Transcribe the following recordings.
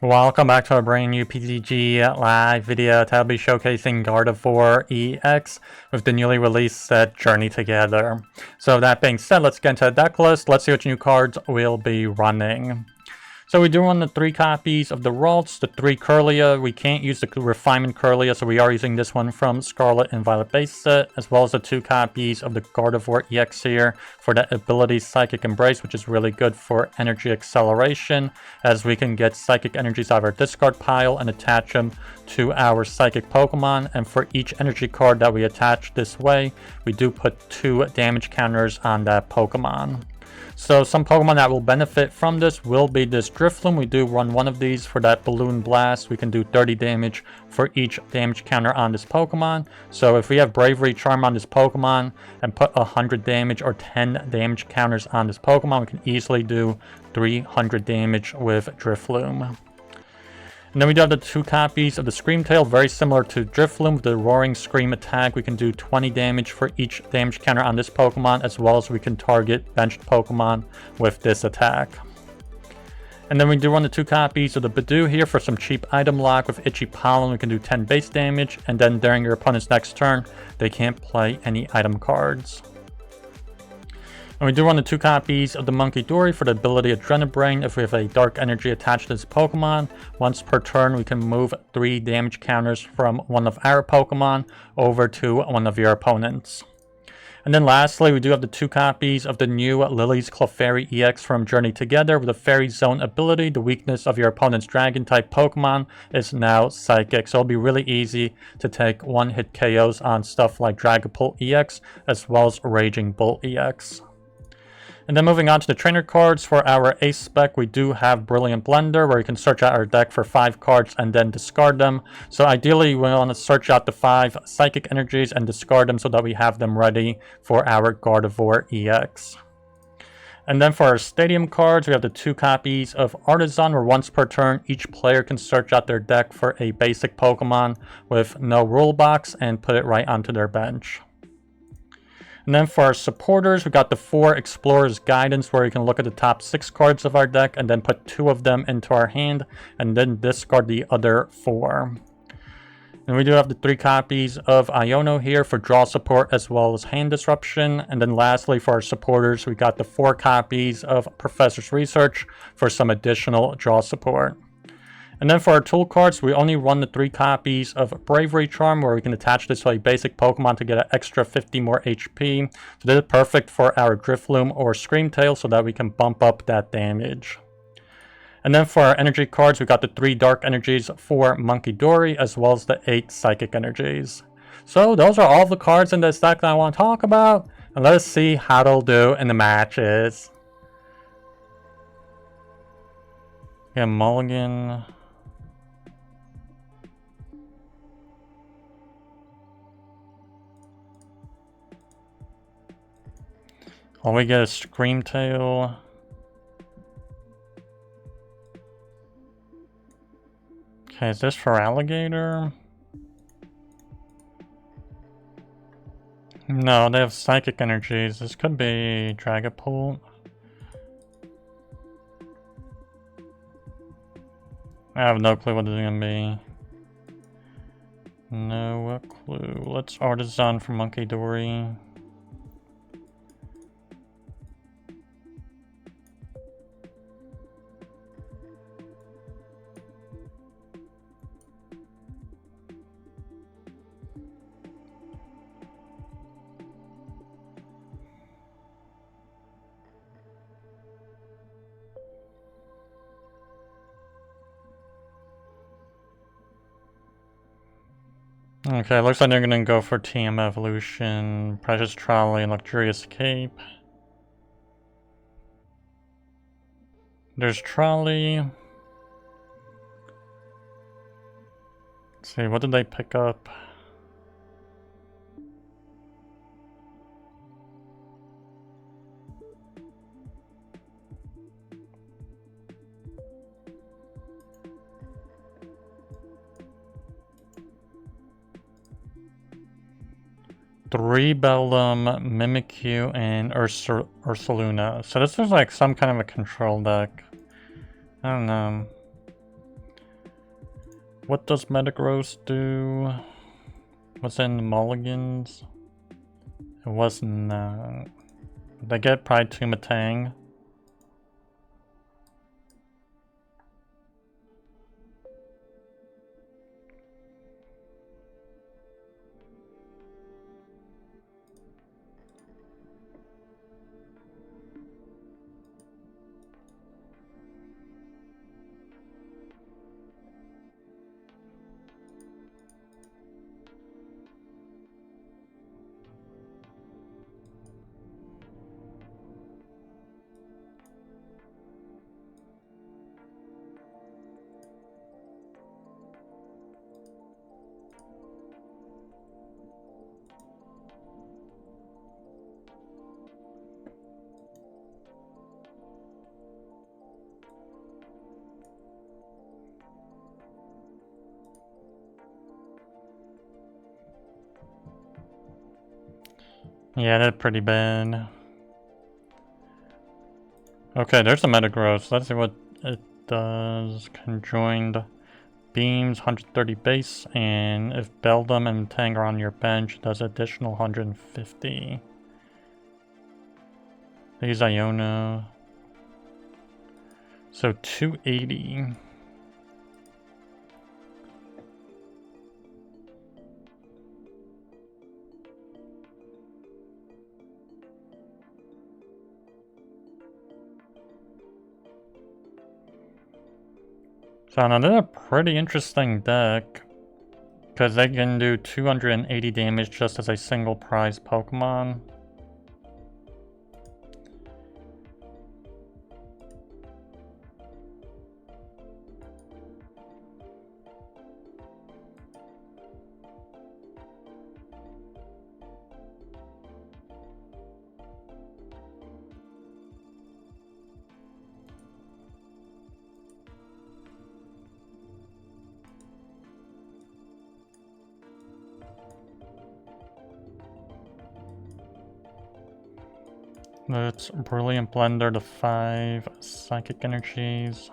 Welcome back to a brand new PTCG live video. I'll be showcasing Gardevoir EX with the newly released set Journey Together. So that being said, let's get into the deck list. Let's see which new cards we'll be running. So we do run the 3 copies of the Ralts, the 3 Kirlia. We can't use the Refinement Kirlia, so we are using this one from Scarlet and Violet base set, as well as the 2 copies of the Gardevoir EX here for the ability Psychic Embrace, which is really good for energy acceleration, as we can get Psychic Energies out of our discard pile and attach them to our Psychic Pokemon. And for each energy card that we attach this way, we do put 2 damage counters on that Pokemon. So some Pokemon that will benefit from this will be this Drifloon. We do run one of these for that Balloon Blast. We can do 30 damage for each damage counter on this Pokemon. So if we have Bravery Charm on this Pokemon and put 100 damage or 10 damage counters on this Pokemon, we can easily do 300 damage with Drifloon. And then we do have the 2 copies of the Screamtail, very similar to Drifloon with the Roaring Scream attack. We can do 20 damage for each damage counter on this Pokemon, as well as we can target benched Pokemon with this attack. And then we do run the 2 copies of the Budew here for some cheap item lock with Itchy Pollen. We can do 10 base damage, and then during your opponent's next turn, they can't play any item cards. And we do run the 2 copies of the Munkidori for the ability Adrenabrain. If we have a Dark Energy attached to this Pokemon, once per turn we can move 3 damage counters from one of our Pokemon over to one of your opponents. And then lastly, we do have the 2 copies of the new Lillie's Clefairy EX from Journey Together with a Fairy Zone ability. The weakness of your opponent's Dragon-type Pokemon is now Psychic, so it'll be really easy to take one-hit KOs on stuff like Dragapult EX as well as Raging Bull EX. And then moving on to the trainer cards, for our ace spec, we do have Brilliant Blender, where you can search out our deck for 5 cards and then discard them. So ideally, we want to search out the 5 Psychic Energies and discard them so that we have them ready for our Gardevoir EX. And then for our stadium cards, we have the 2 copies of Artazon, where once per turn, each player can search out their deck for a basic Pokemon with no rule box and put it right onto their bench. And then for our supporters, we got the 4 Explorer's Guidance, where you can look at the top 6 cards of our deck and then put 2 of them into our hand and then discard the other 4. And we do have the 3 copies of Iono here for draw support as well as hand disruption. And then lastly, for our supporters, we got the 4 copies of Professor's Research for some additional draw support. And then for our tool cards, we only run the 3 copies of Bravery Charm, where we can attach this to a basic Pokemon to get an extra 50 more HP. So this is perfect for our Drifloon or Screamtail so that we can bump up that damage. And then for our energy cards, we got the 3 Dark Energies for Munkidori, as well as the 8 Psychic Energies. So those are all the cards in this deck that I want to talk about. And let's see how they'll do in the matches. Yeah, Mulligan. Well, we get a Screamtail. Okay, is this for Alligator? No, they have Psychic Energies. This could be Dragapult. I have no clue what it's gonna be. No clue. Let's Artazon for Munkidori. Okay, looks like they're gonna go for TM Evolution, Precious Trolley, and Luxurious Cape. There's Trolley. Let's see, what did they pick up? Three Bellum, Mimikyu, and Ursaluna. So this is like some kind of a control deck. I don't know. What does Metagross do? What's in the mulligans? It wasn't. They get probably Tumatang. Yeah, that's pretty bad. Okay, there's a Metagross. Let's see what it does. Conjoined beams, 130 base, and if Beldum and Tang are on your bench, it does additional 150. These Iono. So 280. So now they're a pretty interesting deck, because they can do 280 damage just as a single prize Pokemon. Let's Brilliant Blender to 5 Psychic Energies.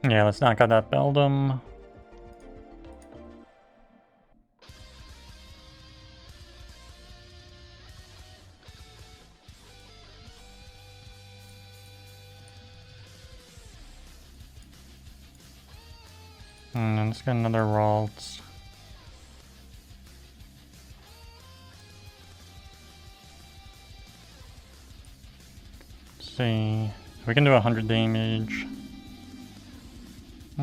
Yeah, let's knock out that Beldum. And then let's get another Ralts. Let's see. We can do 100 damage. I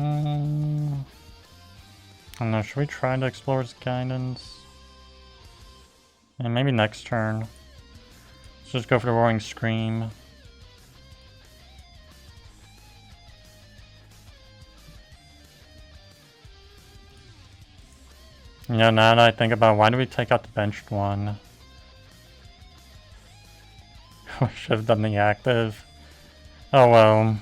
don't know, should we try to explore his guidance? And maybe next turn. Let's just go for the Roaring Scream. You know, now that I think about it, why do we take out the benched one? We should have done the active. Oh well.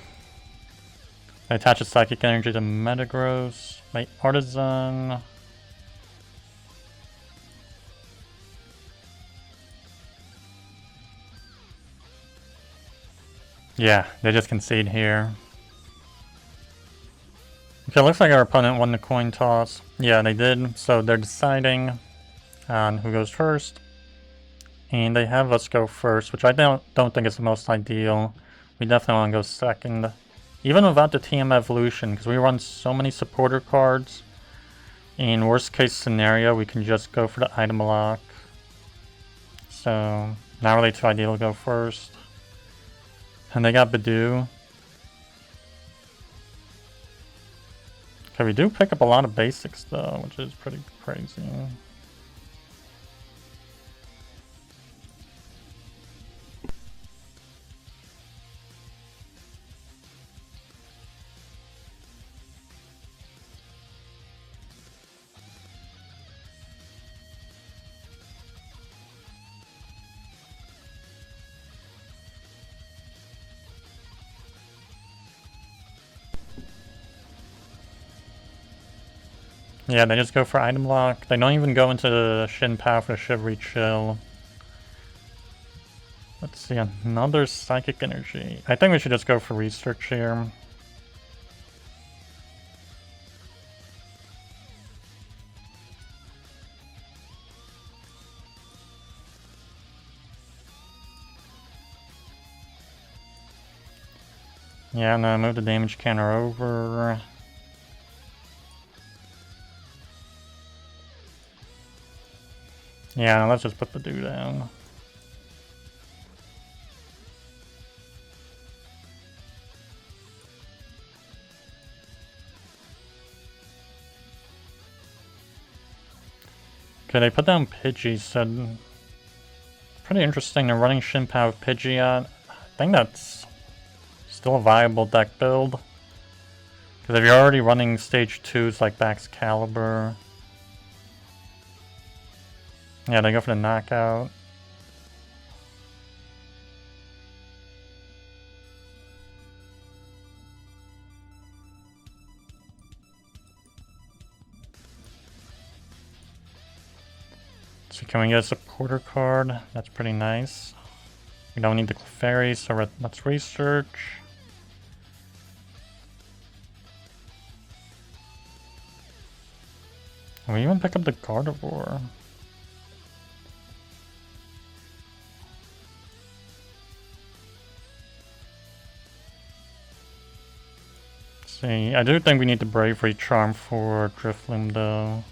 I attach a Psychic Energy to Metagross. My Artazon. Yeah, they just concede here. Okay, looks like our opponent won the coin toss. Yeah, they did. So they're deciding on who goes first. And they have us go first, which I don't think is the most ideal. We definitely want to go second. Even without the TM evolution, because we run so many supporter cards. In worst case scenario, we can just go for the item lock. So, not really too ideal to go first. And they got Budew. Okay, we do pick up a lot of basics though, which is pretty crazy. Yeah, they just go for item lock. They don't even go into the Shin PAL for Shivery Chill. Let's see, another Psychic Energy. I think we should just go for Research here. Yeah, no, move the damage counter over. Yeah, let's just put Budew down. Okay, they put down Pidgey, so pretty interesting. They're running Shin PAL with Pidgeot. I think that's still a viable deck build. Because if you're already running stage 2s like Baxcalibur. Yeah, they go for the knockout. So can we get a supporter card? That's pretty nice. We don't need the Clefairy, so let's research. And we even pick up the Gardevoir. See, I do think we need the Bravery Charm for Drifloon though.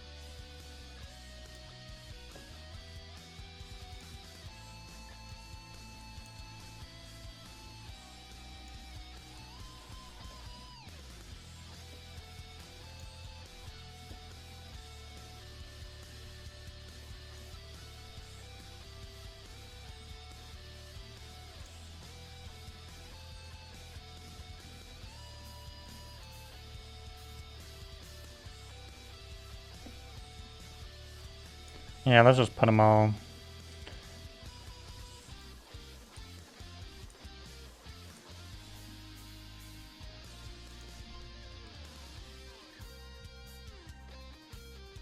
Yeah, let's just put them all.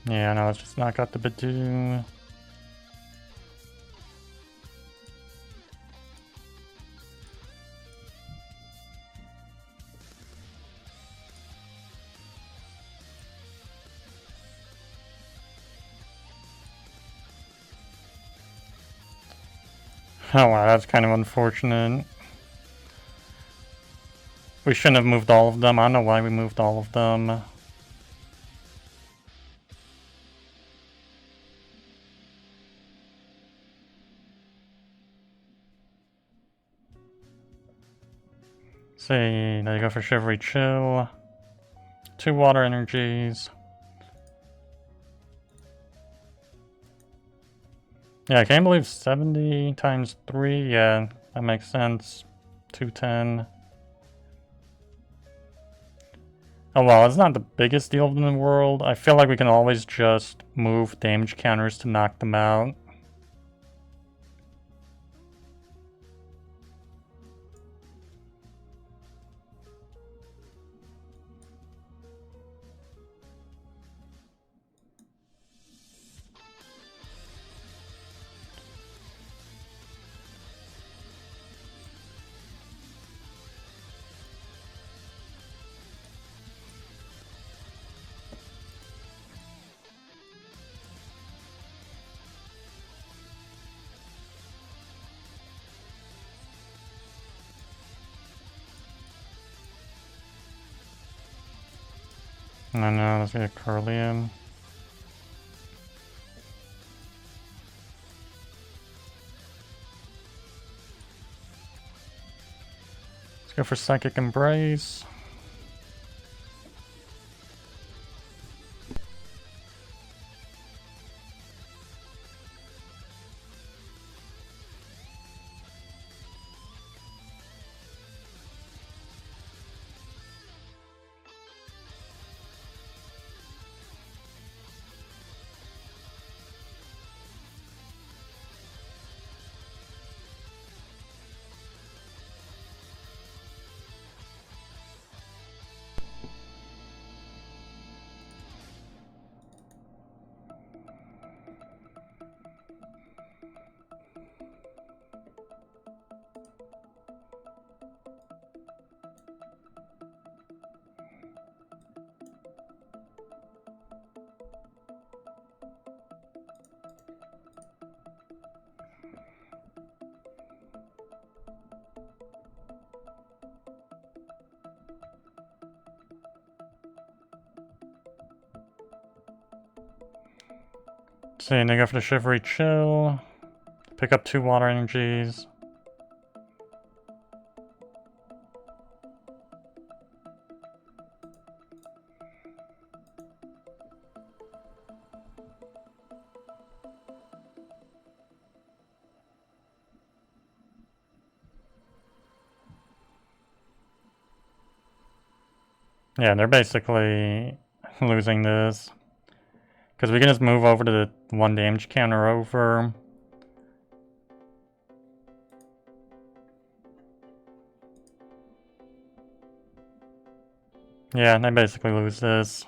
Yeah, no, let's just knock out the Budew. Oh wow, that's kind of unfortunate. We shouldn't have moved all of them. I don't know why we moved all of them. See, there you go for Shivery Chill. 2 water energies. Yeah, I can't believe 70 times 3. Yeah, that makes sense. 210. Oh well, it's not the biggest deal in the world. I feel like we can always just move damage counters to knock them out. No, let's get a Kirlia. Let's go for Psychic Embrace. See, and they go for the Shivery Chill. Pick up 2 water energies. Yeah, they're basically losing this. Because we can just move over to the 1 damage counter over. Yeah, they basically lose this.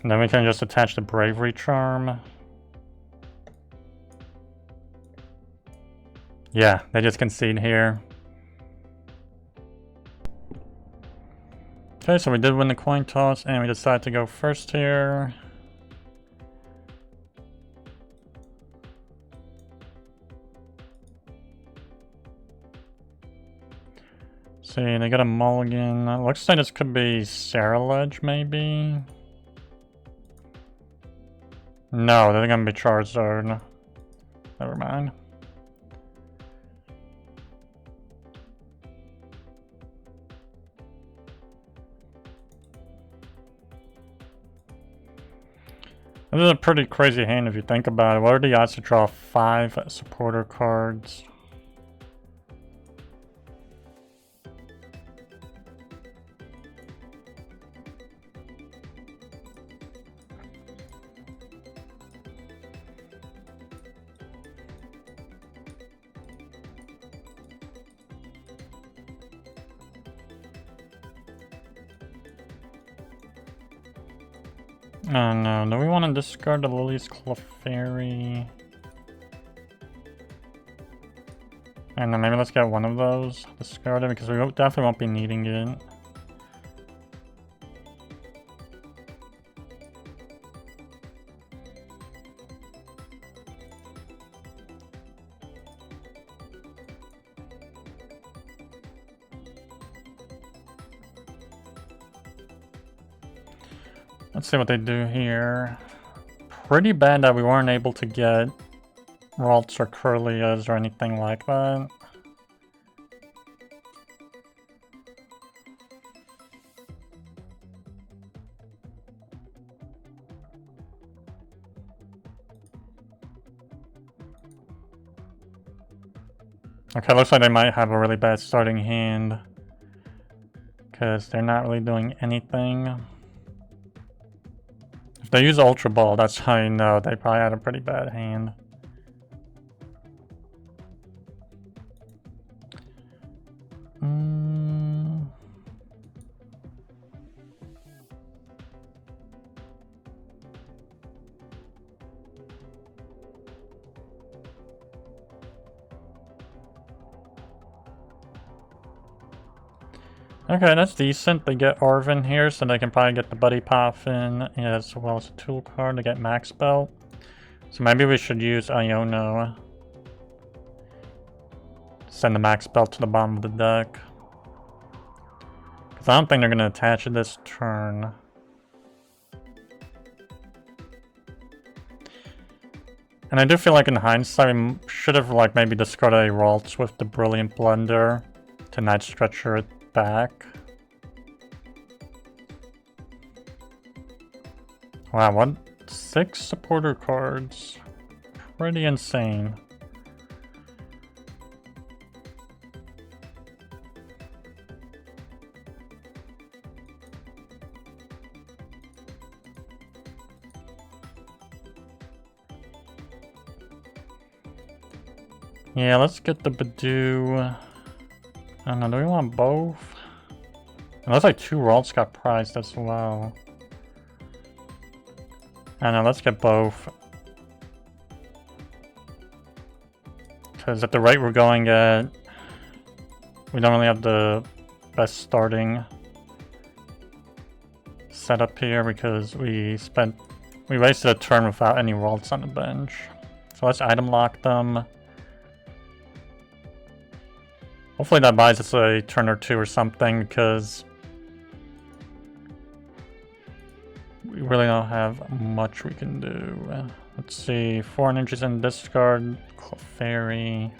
And then we can just attach the Bravery Charm. Yeah, they just concede here. Okay, so we did win the coin toss, and we decided to go first here. See, they got a mulligan. Looks like this could be Saraledge, maybe? No, they're gonna be Charizard. Never mind. This is a pretty crazy hand if you think about it. What are the odds to draw 5 supporter cards? Oh no, do we want to discard the Lillie's Clefairy? And then maybe let's get one of those discarded because we definitely won't be needing it. Let's see what they do here. Pretty bad that we weren't able to get Ralts or Kirlias or anything like that. Okay, looks like they might have a really bad starting hand because they're not really doing anything. If they use Ultra Ball, that's how you know they probably had a pretty bad hand. Okay, that's decent. They get Arven here, so they can probably get the Buddy Poffin as well as a tool card to get Max Belt. So maybe we should use Iono. Send the Max Belt to the bottom of the deck. Because I don't think they're going to attach it this turn. And I do feel like in hindsight, we should have like maybe discarded a Ralts with the Brilliant Blender to Night Stretcher it back. Wow, what? 6 supporter cards. Pretty insane. Yeah, let's get the Budew. I don't know, do we want both? It looks like 2 Ralts got prized as well. I don't know, let's get both. Because at the rate we're going at, we don't really have the best starting setup here because we spent We wasted a turn without any Ralts on the bench. So let's item lock them. Hopefully that buys us a turn or two or something, because we really don't have much we can do. Let's see, 4 energies in discard, Clefairy.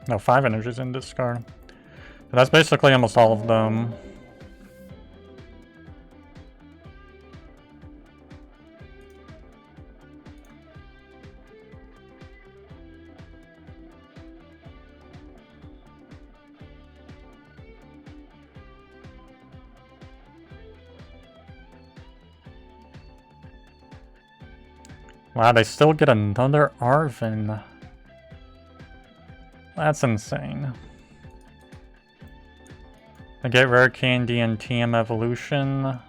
No, 5 energies in discard. But that's basically almost all of them. Wow, they still get another Arven. That's insane. I get Rare Candy and TM Evolution.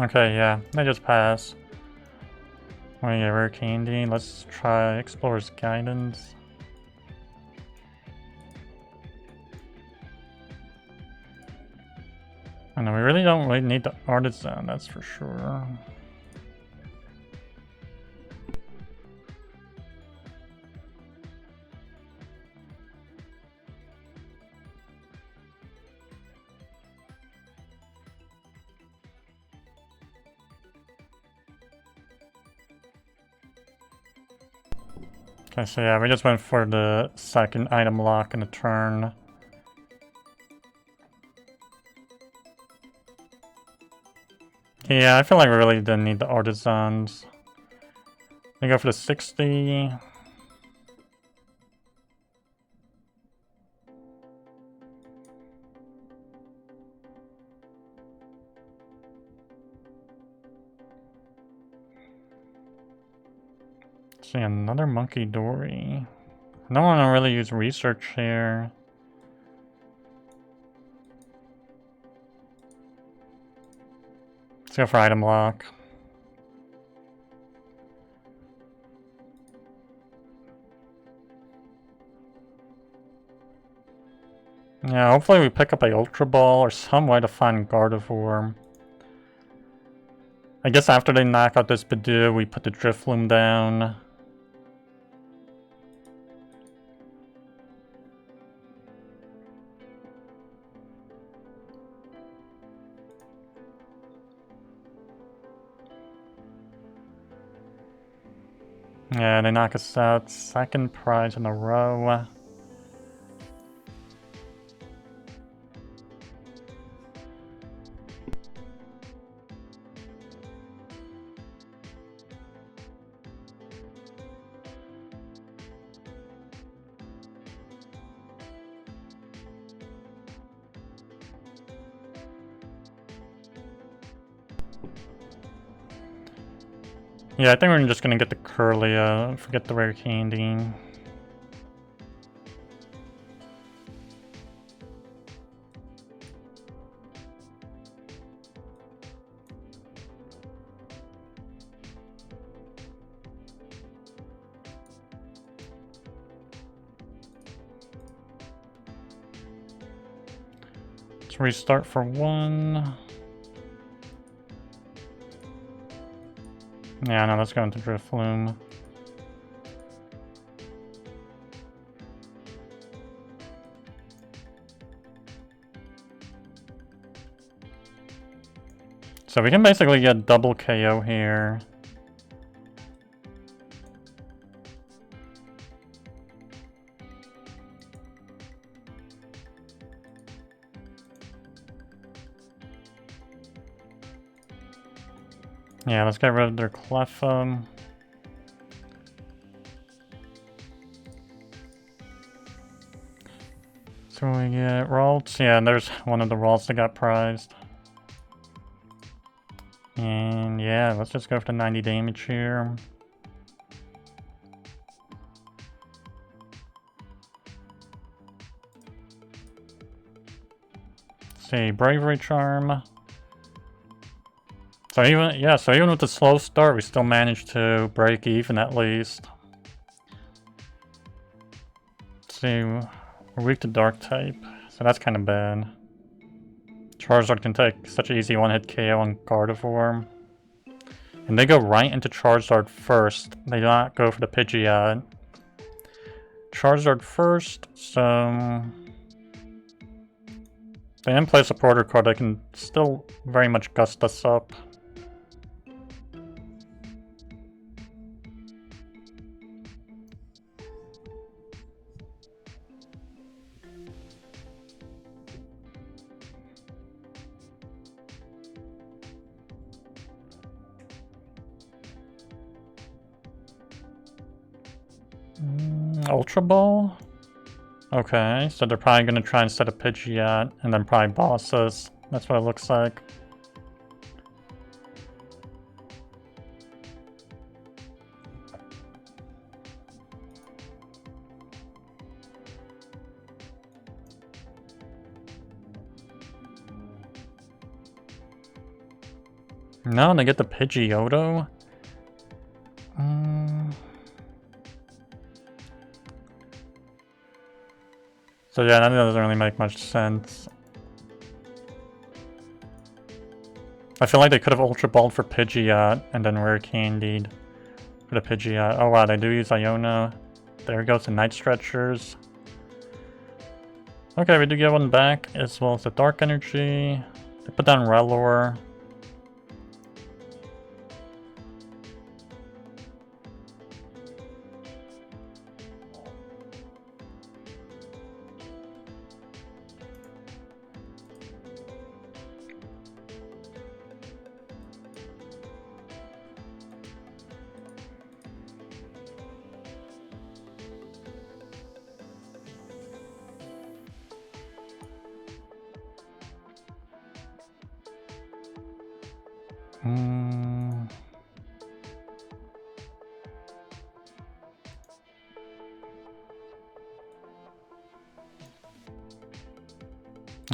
Okay, yeah, they just pass. We get Rare Candy. Let's try Explorer's Guidance. I know we really don't really need the Artazon, that's for sure. Okay, so yeah, we just went for the second item lock in a turn. Yeah, I feel like we really didn't need the Artazons. We go for the 60. See, another Munkidori. I don't want to really use research here. Let's go for item lock. Yeah, hopefully we pick up a Ultra Ball or some way to find Gardevoir. I guess after they knock out this Budew, we put the Drifloon down. Yeah, they knock us out. Second prize in a row. Yeah, I think we're just gonna get the Kirlia, forget the Rare Candy. Let's restart for 1. Yeah, no, let's go into Drifloon. So we can basically get double KO here. Yeah, let's get rid of their Clefairy. So we get Ralts. Yeah, there's one of the Ralts that got prized. And yeah, let's just go for the 90 damage here. Let's see, Bravery Charm. So even with the slow start, we still managed to break even at least. Let's see, we're weak to dark type, so that's kind of bad. Charizard can take such an easy one-hit KO on Gardevoir. And they go right into Charizard first. They do not go for the Pidgeot. Charizard first, so... They didn't play a supporter card, they can still very much gust us up. Ultra Ball? Okay, so they're probably going to try and set a Pidgeot and then probably boss us. That's what it looks like. No, they get the Pidgeotto. So yeah, that doesn't really make much sense. I feel like they could have Ultra Balled for Pidgeot and then Rare Candied for the Pidgeot. Oh wow, they do use Iono. There goes the Night Stretchers. Okay, we do get one back, as well as the Dark Energy. They put down Rellor.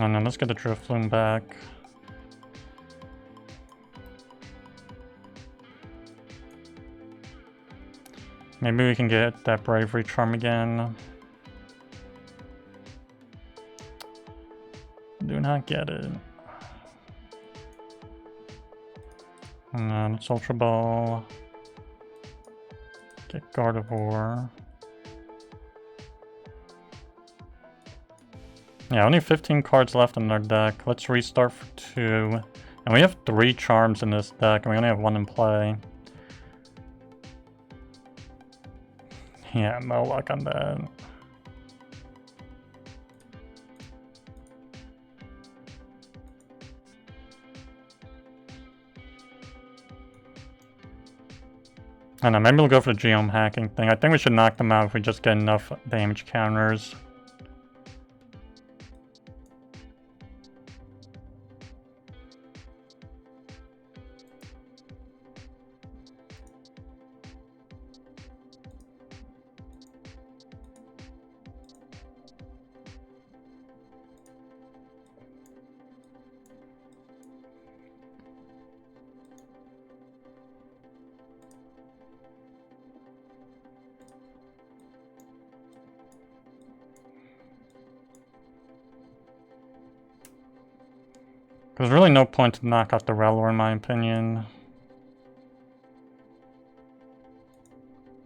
Oh no, let's get the Drifloon back. Maybe we can get that Bravery Charm again. Do not get it. No, it's Ultra Ball. Get Gardevoir. Yeah, only 15 cards left in our deck. Let's restart for 2. And we have 3 charms in this deck, and we only have 1 in play. Yeah, no luck on that. I don't know, maybe we'll go for the Geom hacking thing. I think we should knock them out if we just get enough damage counters. There's really no point to knock out the Rellor in my opinion.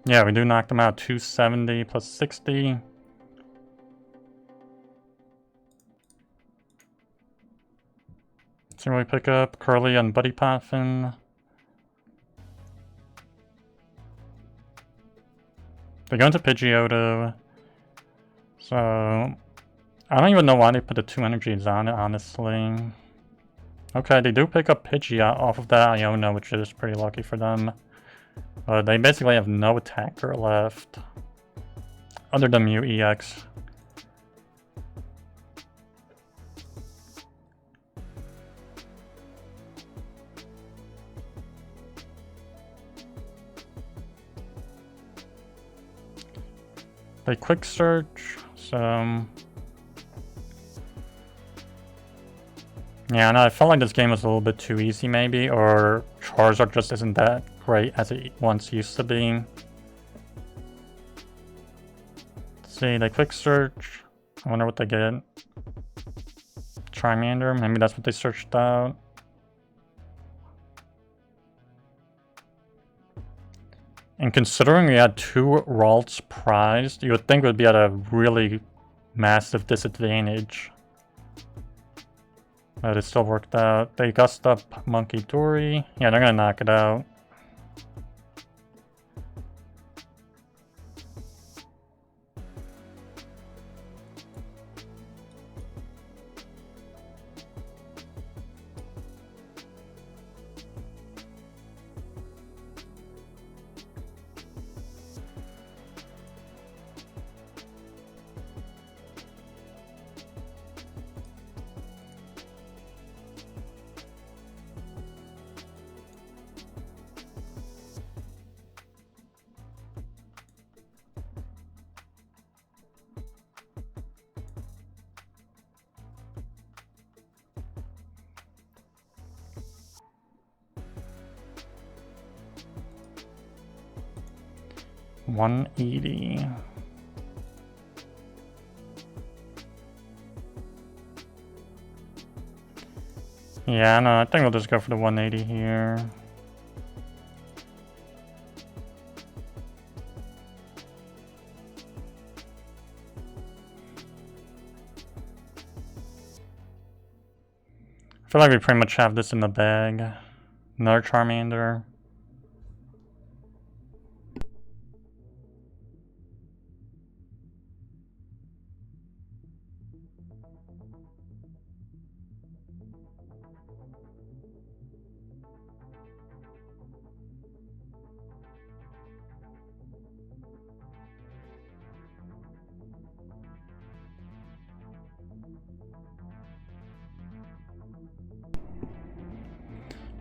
Yeah, we do knock them out. 270 plus 60. So we pick up Kirlia and Buddy Poffin. They go into Pidgeotto. So I don't even know why they put the 2 energies on it, honestly. Okay, they do pick up Pidgeot off of that Iono, which is pretty lucky for them. They basically have no attacker left. Other than Mew EX. They quick search, so... Yeah, no, I felt like this game was a little bit too easy maybe, or Charizard just isn't that great as it once used to be. Let's see, they quick search. I wonder what they get. Charmander, maybe that's what they searched out. And considering we had 2 Ralts prized, you would think we'd be at a really massive disadvantage. But it still worked out. They gust up Munkidori. Yeah, they're gonna knock it out. $180. Yeah, no, I think we'll just go for the 180 here. I feel like we pretty much have this in the bag. Another Charmander.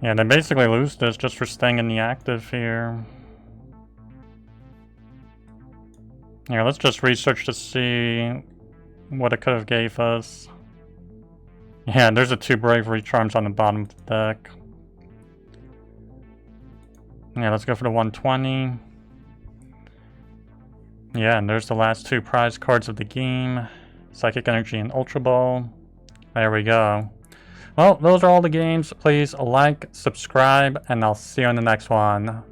Yeah, they basically lose this just for staying in the active here. Yeah, let's just research to see what it could have gave us. Yeah, there's the 2 Bravery Charms on the bottom of the deck. Yeah, let's go for the 120. Yeah, and there's the last 2 prize cards of the game. Psychic Energy and Ultra Ball. There we go. Well, those are all the games. Please like, subscribe, and I'll see you in the next one.